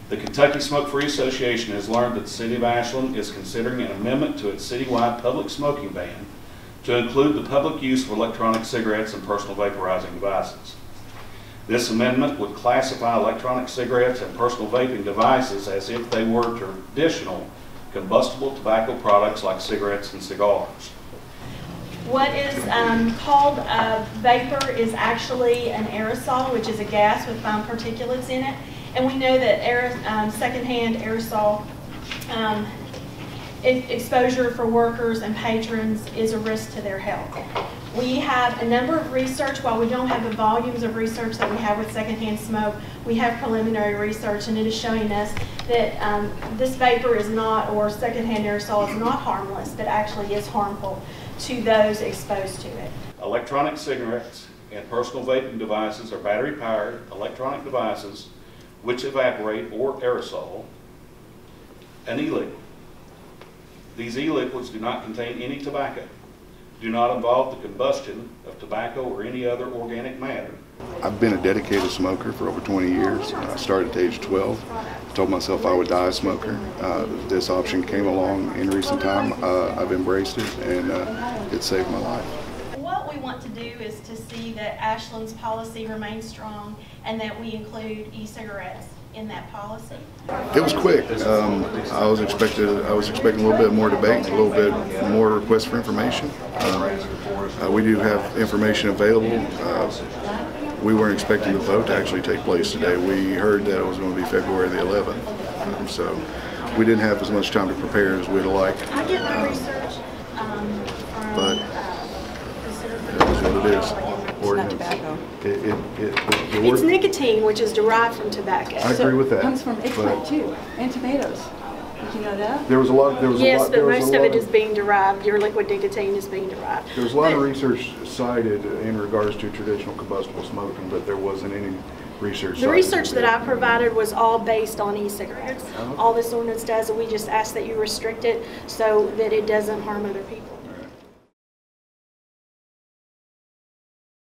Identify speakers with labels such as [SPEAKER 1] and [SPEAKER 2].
[SPEAKER 1] The Kentucky Smoke-Free Association has learned that the City of Ashland is considering an amendment to its citywide public smoking ban to include the public use of electronic cigarettes and personal vaporizing devices. This amendment would classify electronic cigarettes and personal vaping devices as if they were traditional combustible tobacco products like cigarettes and cigars.
[SPEAKER 2] What is called a vapor is actually an aerosol, which is a gas with fine particulates in it. And we know that secondhand aerosol exposure for workers and patrons is a risk to their health. We have a number of research. While we don't have the volumes of research that we have with secondhand smoke, we have preliminary research, and it is showing us that this vapor is not, or secondhand aerosol is not harmless, but actually is harmful to those exposed to it.
[SPEAKER 1] Electronic cigarettes and personal vaping devices are battery-powered electronic devices which evaporate or aerosol an e-liquid. These e-liquids do not contain any tobacco, do not involve the combustion of tobacco or any other organic matter.
[SPEAKER 3] I've been a dedicated smoker for over 20 years. I started at age 12. I told myself I would die a smoker. This option came along in recent time. I've embraced it, and it saved my life.
[SPEAKER 2] What we want to do is to see that Ashland's policy remains strong and that we include e-cigarettes in that policy.
[SPEAKER 3] It was quick. I was expecting a little bit more debate, a little bit more requests for information. We do have information available. We weren't expecting the vote to actually take place today. We heard that it was going to be February the 11th, so we didn't have as much time to prepare as we'd like.
[SPEAKER 2] I get my research
[SPEAKER 3] but it is what it is.
[SPEAKER 4] Ordinance. It's not tobacco.
[SPEAKER 2] It's nicotine, which is derived from tobacco.
[SPEAKER 3] I agree with that.
[SPEAKER 4] It comes from eggplant too, and tomatoes. Did you know that?
[SPEAKER 3] There was a lot.
[SPEAKER 2] Yes, but most of it is being derived. Your liquid nicotine is being derived.
[SPEAKER 3] There's a lot of research cited in regards to traditional combustible smoking, but there wasn't any research.
[SPEAKER 2] The research that I provided was all based on e-cigarettes. All this ordinance does, and we just ask that you restrict it so that it doesn't harm other people.